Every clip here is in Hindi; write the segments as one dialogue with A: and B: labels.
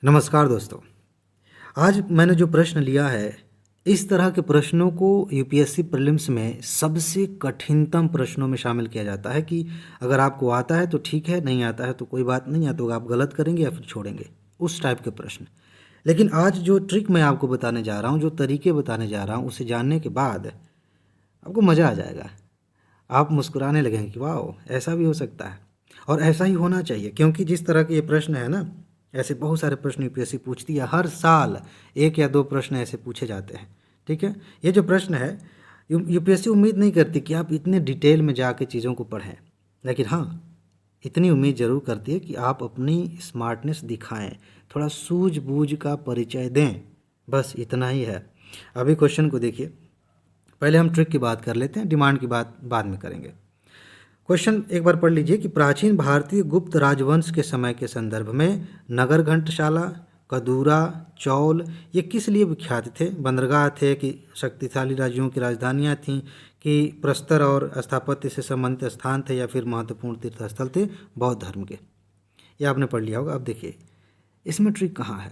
A: नमस्कार दोस्तों। आज मैंने जो प्रश्न लिया है, इस तरह के प्रश्नों को यूपीएससी प्रीलिम्स में सबसे कठिनतम प्रश्नों में शामिल किया जाता है कि अगर आपको आता है तो ठीक है, नहीं आता है तो कोई बात नहीं, या तो आप गलत करेंगे या फिर छोड़ेंगे, उस टाइप के प्रश्न। लेकिन आज जो ट्रिक मैं आपको बताने जा रहा हूँ, जो तरीके बताने जा रहा हूँ, उसे जानने के बाद आपको मज़ा आ जाएगा। आप मुस्कुराने लगेंगे कि वाह, ऐसा भी हो सकता है और ऐसा ही होना चाहिए, क्योंकि जिस तरह के ये प्रश्न है ना, ऐसे बहुत सारे प्रश्न यूपीएससी पूछती है। हर साल एक या दो प्रश्न ऐसे पूछे जाते हैं। ठीक है, ये जो प्रश्न है, यूपीएससी उम्मीद नहीं करती कि आप इतने डिटेल में जाके चीज़ों को पढ़ें, लेकिन हाँ, इतनी उम्मीद ज़रूर करती है कि आप अपनी स्मार्टनेस दिखाएं, थोड़ा सूझबूझ का परिचय दें, बस इतना ही है। अभी क्वेश्चन को देखिए। पहले हम ट्रिक की बात कर लेते हैं, डिमांड की बात बाद में करेंगे। क्वेश्चन एक बार पढ़ लीजिए कि प्राचीन भारतीय गुप्त राजवंश के समय के संदर्भ में नगर घंटशाला, कदूरा, चौल ये किस लिए विख्यात थे? बंदरगाह थे कि शक्तिशाली राज्यों की राजधानियाँ थीं, कि प्रस्तर और स्थापत्य से संबंधित स्थान थे, या फिर महत्वपूर्ण तीर्थस्थल थे बौद्ध धर्म के? ये आपने पढ़ लिया होगा। अब देखिए, इसमें ट्रिक कहाँ है।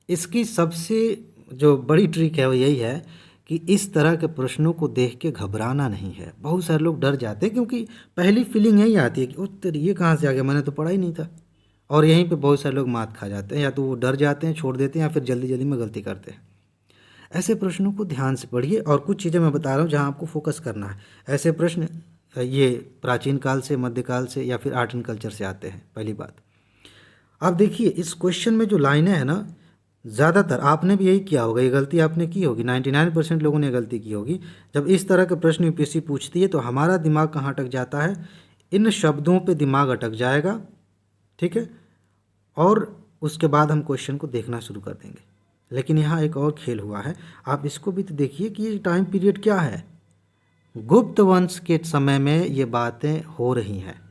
A: इसकी सबसे जो बड़ी ट्रिक है वो यही है कि इस तरह के प्रश्नों को देख के घबराना नहीं है। बहुत सारे लोग डर जाते हैं, क्योंकि पहली फीलिंग यही आती है कि ओ तेरी, ये कहाँ से आ गया, मैंने तो पढ़ा ही नहीं था। और यहीं पे बहुत सारे लोग मात खा जाते हैं, या तो वो डर जाते हैं, छोड़ देते हैं, या फिर जल्दी जल्दी में गलती करते हैं। ऐसे प्रश्नों को ध्यान से पढ़िए, और कुछ चीज़ें मैं बता रहा हूँ जहाँ आपको फोकस करना है। ऐसे प्रश्न ये प्राचीन काल से, मध्यकाल से, या फिर आर्ट एंड कल्चर से आते हैं। पहली बात, आप देखिए इस क्वेश्चन में जो लाइनें हैं ना, ज़्यादातर आपने भी यही किया होगा, ये गलती आपने की होगी, 99% लोगों ने गलती की होगी। जब इस तरह के प्रश्न यूपीएससी पूछती है तो हमारा दिमाग कहाँ अटक जाता है? इन शब्दों पे दिमाग अटक जाएगा। ठीक है, और उसके बाद हम क्वेश्चन को देखना शुरू कर देंगे। लेकिन यहाँ एक और खेल हुआ है, आप इसको भी तो देखिए कि ये टाइम पीरियड क्या है। गुप्त वंश के समय में ये बातें हो रही हैं।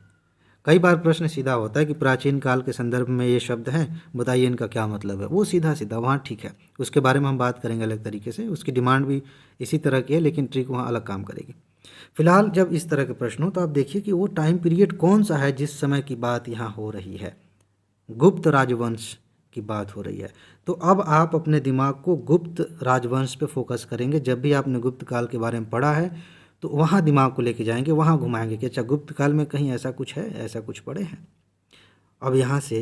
A: कई बार प्रश्न सीधा होता है कि प्राचीन काल के संदर्भ में ये शब्द हैं, बताइए इनका क्या मतलब है। वो सीधा सीधा वहाँ ठीक है, उसके बारे में हम बात करेंगे अलग तरीके से। उसकी डिमांड भी इसी तरह की है, लेकिन ट्रिक वहाँ अलग काम करेगी। फिलहाल जब इस तरह के प्रश्न हो तो आप देखिए कि वो टाइम पीरियड कौन सा है जिस समय की बात यहाँ हो रही है। गुप्त राजवंश की बात हो रही है। तो अब आप अपने दिमाग को गुप्त राजवंश पे फोकस करेंगे। जब भी आपने गुप्त काल के बारे में पढ़ा है तो वहाँ दिमाग को लेके जाएंगे, वहाँ घुमाएंगे कि अच्छा, गुप्त काल में कहीं ऐसा कुछ है, ऐसा कुछ पढ़े हैं। अब यहाँ से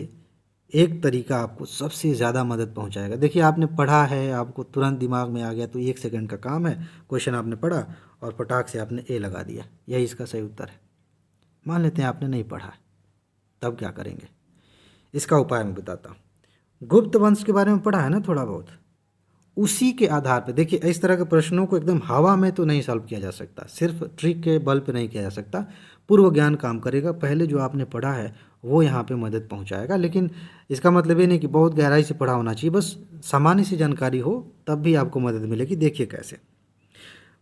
A: एक तरीका आपको सबसे ज़्यादा मदद पहुँचाएगा। देखिए, आपने पढ़ा है, आपको तुरंत दिमाग में आ गया, तो 1 सेकंड का काम है। क्वेश्चन आपने पढ़ा और फटाक से आपने ए लगा दिया, यही इसका सही उत्तर है। मान लेते हैं आपने नहीं पढ़ा, तब क्या करेंगे? इसका उपाय मैं बताता हूँ। गुप्त वंश के बारे में पढ़ा है ना थोड़ा बहुत, उसी के आधार पर देखिए, इस तरह के प्रश्नों को एकदम हवा में तो नहीं सॉल्व किया जा सकता, सिर्फ ट्रिक के बल पे नहीं किया जा सकता। पूर्व ज्ञान काम करेगा, पहले जो आपने पढ़ा है वो यहाँ पे मदद पहुँचाएगा। लेकिन इसका मतलब ये नहीं कि बहुत गहराई से पढ़ा होना चाहिए, बस सामान्य सी जानकारी हो तब भी आपको मदद मिलेगी। देखिए कैसे।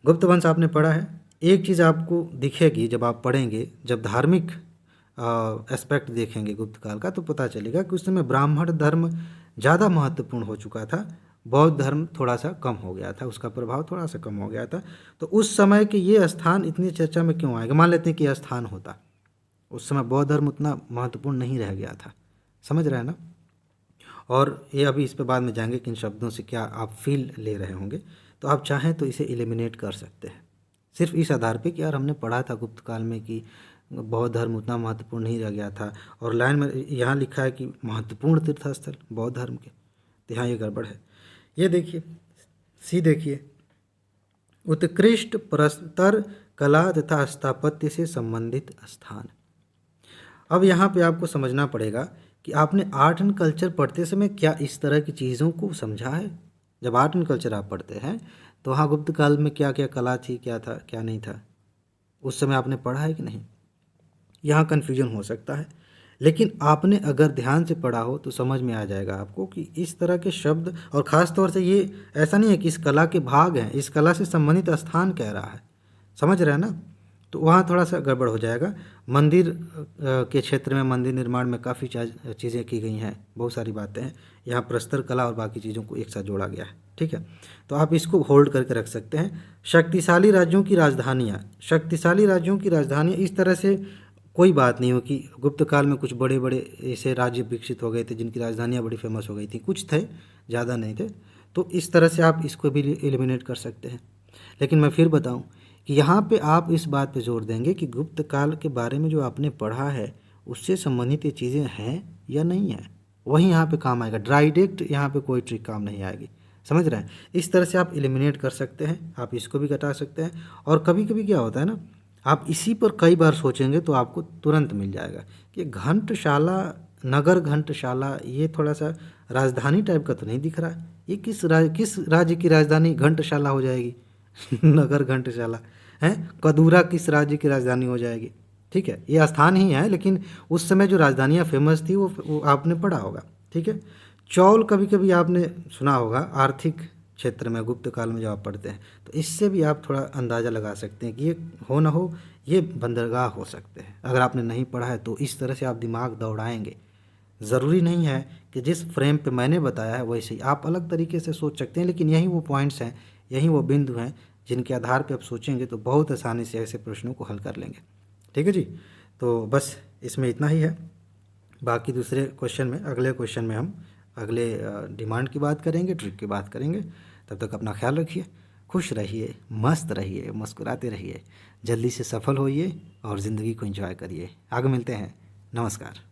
A: गुप्त वंश आपने पढ़ा है, एक चीज़ आपको दिखेगी जब आप पढ़ेंगे, जब धार्मिक एस्पेक्ट देखेंगे गुप्त काल का, तो पता चलेगा कि उस समय ब्राह्मण धर्म ज़्यादा महत्वपूर्ण हो चुका था, बौद्ध धर्म थोड़ा सा कम हो गया था, उसका प्रभाव थोड़ा सा कम हो गया था। तो उस समय के ये स्थान इतनी चर्चा में क्यों आएगा? मान लेते हैं कि यह स्थान होता, उस समय बौद्ध धर्म उतना महत्वपूर्ण नहीं रह गया था। समझ रहे हैं ना? और ये अभी इस पे बाद में जाएंगे कि इन शब्दों से क्या आप फील ले रहे होंगे। तो आप चाहें तो इसे एलिमिनेट कर सकते हैं, सिर्फ इस आधार पे कि यार हमने पढ़ा था गुप्त काल में कि बौद्ध धर्म उतना महत्वपूर्ण नहीं रह गया था, और लाइन में यहाँ लिखा है कि महत्वपूर्ण तीर्थस्थल बौद्ध धर्म के, तो यहाँ ये गड़बड़ है। ये देखिए, सी देखिए, उत्कृष्ट प्रस्तर कला तथा स्थापत्य से संबंधित स्थान। अब यहाँ पे आपको समझना पड़ेगा कि आपने आर्ट एंड कल्चर पढ़ते समय क्या इस तरह की चीज़ों को समझा है? जब आर्ट एंड कल्चर आप पढ़ते हैं तो वहाँ गुप्त काल में क्या क्या कला थी, क्या था, क्या नहीं था, उस समय आपने पढ़ा है कि नहीं? यहाँ कन्फ्यूजन हो सकता है, लेकिन आपने अगर ध्यान से पढ़ा हो तो समझ में आ जाएगा आपको कि इस तरह के शब्द, और ख़ास तौर से ये ऐसा नहीं है कि इस कला के भाग हैं, इस कला से संबंधित स्थान कह रहा है। समझ रहे हैं ना? तो वहाँ थोड़ा सा गड़बड़ हो जाएगा। मंदिर के क्षेत्र में, मंदिर निर्माण में काफ़ी चीज़ें की गई हैं, बहुत सारी बातें हैं। यहाँ प्रस्तर कला और बाकी चीज़ों को एक साथ जोड़ा गया है। ठीक है, तो आप इसको होल्ड करके रख सकते हैं। शक्तिशाली राज्यों की राजधानियाँ, शक्तिशाली राज्यों की राजधानियाँ, इस तरह से कोई बात नहीं हो कि गुप्त काल में कुछ बड़े बड़े ऐसे राज्य विकसित हो गए थे जिनकी राजधानियाँ बड़ी फेमस हो गई थी, कुछ थे, ज़्यादा नहीं थे। तो इस तरह से आप इसको भी एलिमिनेट कर सकते हैं। लेकिन मैं फिर बताऊं कि यहाँ पे आप इस बात पे जोर देंगे कि गुप्त काल के बारे में जो आपने पढ़ा है उससे संबंधित ये चीज़ें हैं या नहीं है, वही यहाँ पे काम आएगा। डायरेक्ट यहाँ पे कोई ट्रिक काम नहीं आएगी, समझ रहे हैं। इस तरह से आप एलिमिनेट कर सकते हैं, आप इसको भी घटा सकते हैं। और कभी कभी क्या होता है ना, आप इसी पर कई बार सोचेंगे तो आपको तुरंत मिल जाएगा कि घंटशाला, नगर घंटशाला, ये थोड़ा सा राजधानी टाइप का तो नहीं दिख रहा है। ये किस राज्य की राजधानी घंटशाला हो जाएगी? नगर घंटशाला है। कदूरा किस राज्य की राजधानी हो जाएगी? ठीक है, ये स्थान ही है, लेकिन उस समय जो राजधानियाँ फेमस थी वो आपने पढ़ा होगा। ठीक है, चौल कभी कभी आपने सुना होगा आर्थिक क्षेत्र में, गुप्त काल में जब आप पढ़ते हैं तो इससे भी आप थोड़ा अंदाज़ा लगा सकते हैं कि ये हो ना हो ये बंदरगाह हो सकते हैं। अगर आपने नहीं पढ़ा है तो इस तरह से आप दिमाग दौड़ाएंगे। ज़रूरी नहीं है कि जिस फ्रेम पे मैंने बताया है वैसे ही आप अलग तरीके से सोच सकते हैं, लेकिन यही वो पॉइंट्स हैं, यही वो बिंदु हैं जिनके आधार पे आप सोचेंगे तो बहुत आसानी से ऐसे प्रश्नों को हल कर लेंगे। ठीक है जी, तो बस इसमें इतना ही है। बाकी दूसरे क्वेश्चन में, अगले क्वेश्चन में हम अगले डिमांड की बात करेंगे, ट्रिक की बात करेंगे। तब तक अपना ख्याल रखिए, खुश रहिए, मस्त रहिए, मुस्कुराते रहिए, जल्दी से सफल होइए और ज़िंदगी को एंजॉय करिए। आगे मिलते हैं, नमस्कार।